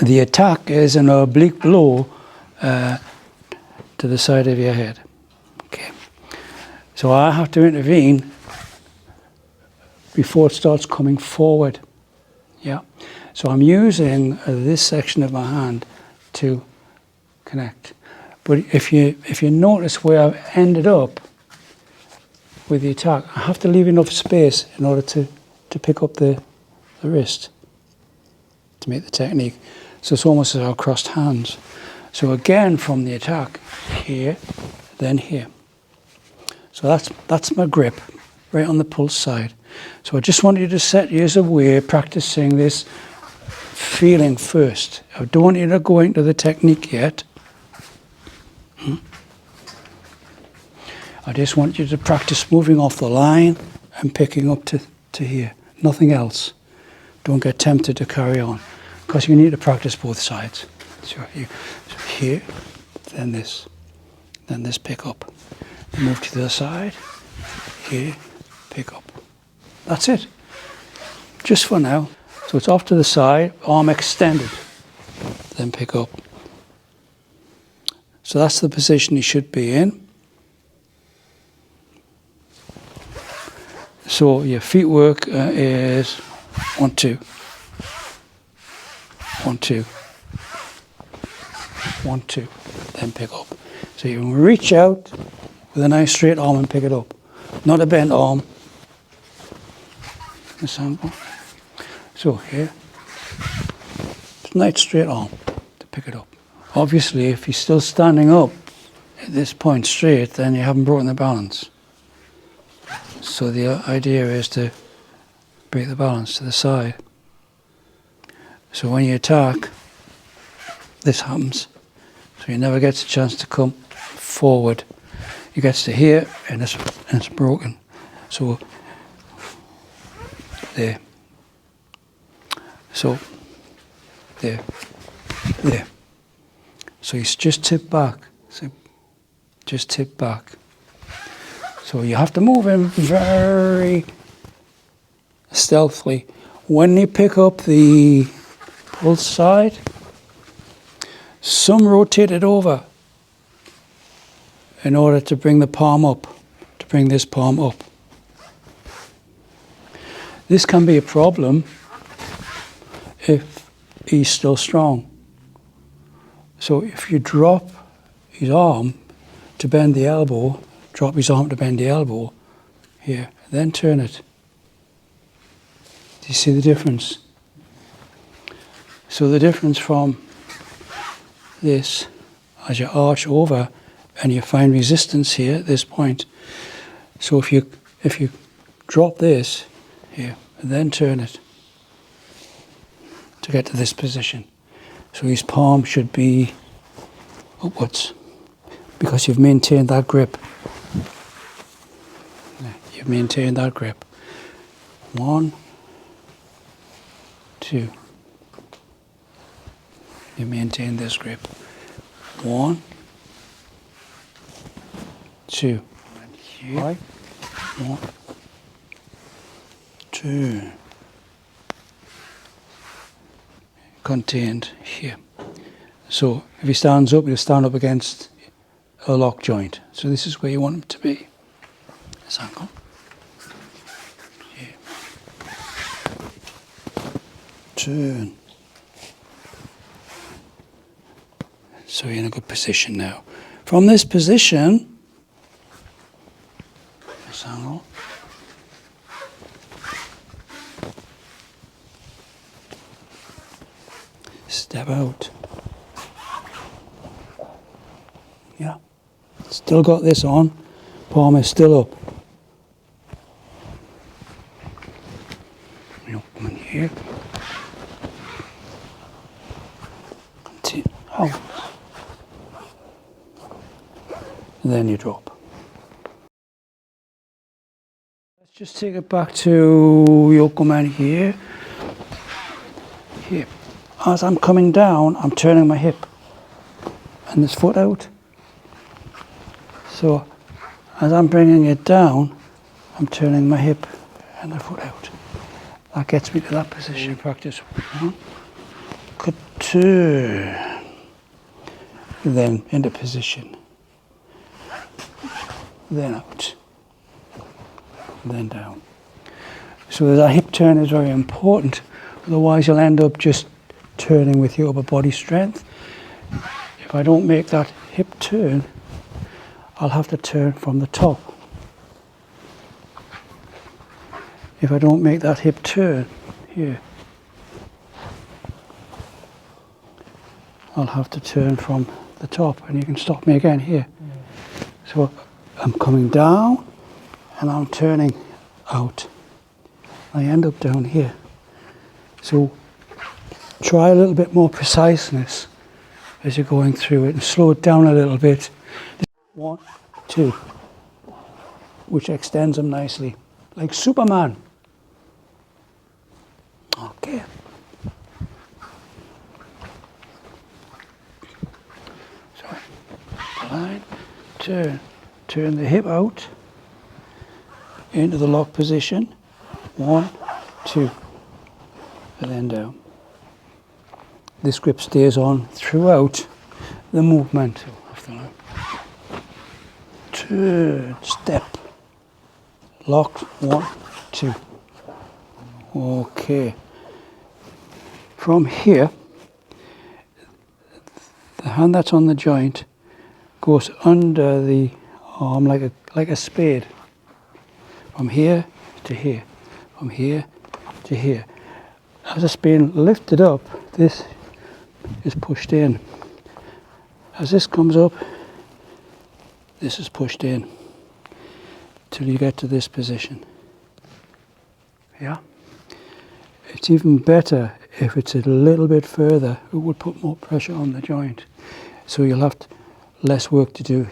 the attack is an oblique blow to the side of your head. Okay. So I have to intervene before it starts coming forward. Yeah. So I'm using this section of my hand to connect. But if you notice where I've ended up with the attack, I have to leave enough space in order to pick up the wrist to make the technique. So it's almost as our crossed hands. So again, from the attack, here, then here. So that's my grip, right on the pulse side. So I just want you to set yours away, practicing this feeling first. I don't want you to go into the technique yet. I just want you to practice moving off the line and picking up to here. Nothing else. Don't get tempted to carry on, because you need to practice both sides. So here, then this pick up. Move to the other side, here, pick up. That's it. Just for now. So it's off to the side, arm extended, then pick up. So that's the position you should be in. So your feet work is 1, 2, 1, 2, 1, 2, then pick up. So you can reach out with a nice straight arm and pick it up, not a bent arm. So here, nice straight arm to pick it up. Obviously, if you're still standing up at this point straight, then you haven't broken the balance. So the idea is to break the balance to the side. So when you attack, this happens. So you never get a chance to come forward. It gets to here and it's broken. So there. So there. There. So you just tip back. So just tip back. So you have to move in very stealthily. When you pick up the pulse side, some rotate it over in order to bring the palm up, to bring this palm up. This can be a problem if he's still strong. So if you drop his arm to bend the elbow, drop his arm to bend the elbow, here, then turn it. Do you see the difference? So the difference from this, as you arch over and you find resistance here at this point. So if you drop this here and then turn it to get to this position. So his palm should be upwards because you've maintained that grip. You've maintained that grip. 1, 2. You maintain this grip. 1, 2. Here. 1, 2. Contained here. So if he stands up, he'll stand up against a lock joint. So this is where you want him to be. This angle. Here. Turn. So you're in a good position now. From this position, this angle, step out. Yeah. Still got this on. Palm is still up. You come in here. Continue. Out. And then you drop. Let's just take it back to Yokoman here. Here. As I'm coming down, I'm turning my hip and this foot out. So as I'm bringing it down, I'm turning my hip and the foot out. That gets me to that position. Practice 1, turn, then into position, then out, then down. So that hip turn is very important, otherwise you'll end up just turning with your upper body strength. If I don't make that hip turn, I'll have to turn from the top. If I don't make that hip turn here, I'll have to turn from the top, and you can stop me again here. So I'm coming down and I'm turning out. I end up down here. So try a little bit more preciseness as you're going through it, and slow it down a little bit. 1, 2, which extends them nicely, like Superman. Okay. So, line, turn the hip out into the lock position. 1, 2, and then down. This grip stays on throughout the movement of the line. Turn, step, lock, 1, 2. Okay. From here, the hand that's on the joint goes under the arm like a spade. From here to here, from here to here. As it's being lifted up, this is pushed in. As this comes up, this is pushed in till you get to this position. Yeah? It's even better if it's a little bit further. It would put more pressure on the joint. So you'll have less work to do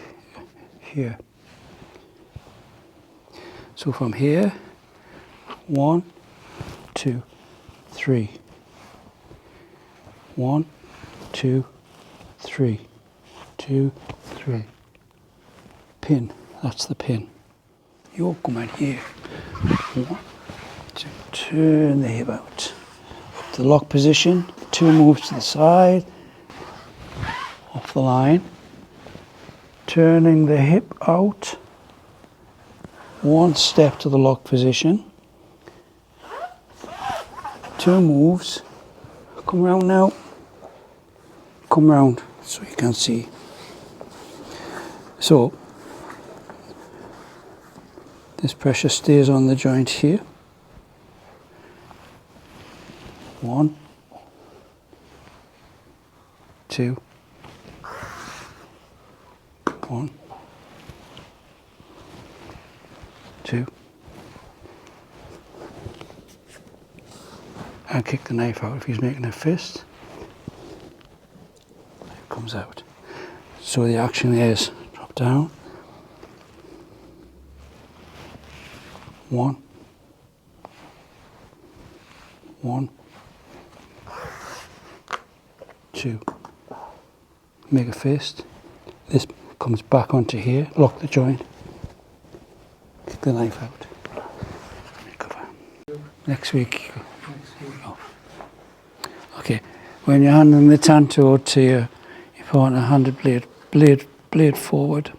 here. So from here, 1, 2, 3. 1, 2, 3. 2, 3. Pin. That's the pin. You'll come in here. 1, 2. Turn the hip out. Up to the lock position. 2 moves to the side. Off the line. Turning the hip out. 1 step to the lock position. 2 moves. Come round now. Come round so you can see. So this pressure stays on the joint here. 1, 2, 1, 2. And kick the knife out if he's making a fist. It comes out. So the action is drop down. 1, 1, 2. Make a fist. This comes back onto here. Lock the joint. Kick the knife out. Recover. Next week. Oh. Okay. When you're handing the tanto to your partner, hand the blade forward.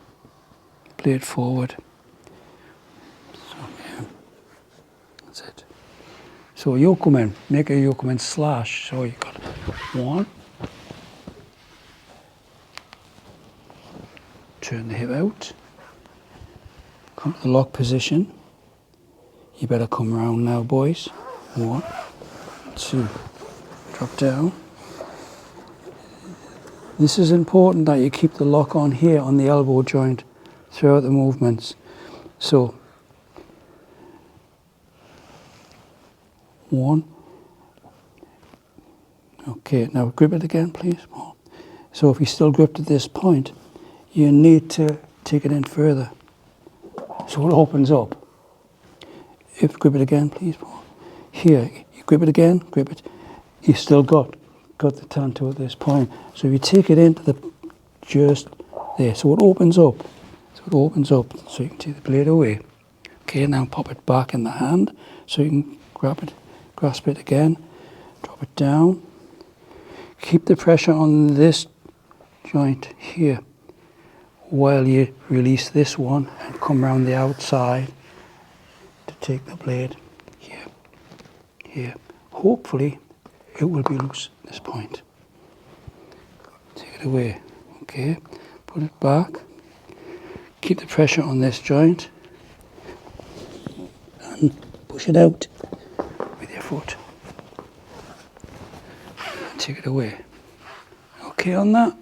Blade forward. So, yeah. That's it. So yokomen, make a yokomen slash. So you got 1. Turn the hip out. Come to the lock position. You better come around now, boys. 1, 2. Drop down. This is important that you keep the lock on here on the elbow joint throughout the movements. So 1. Okay, now grip it again, please. So if you still gripped at this point, you need to take it in further so it opens up. Grip it again, please. Here, you grip it again, grip it. You've still got the tanto at this point. So if you take it into the just there, so it opens up. So it opens up, so you can take the blade away. Okay, now pop it back in the hand, so you can grasp it again, drop it down. keep the pressure on this joint here while you release this one and come around the outside to take the blade here, here. Hopefully it will be loose at this point. Take it away, okay, put it back, keep the pressure on this joint and push it out with your foot. Take it away. Okay on that?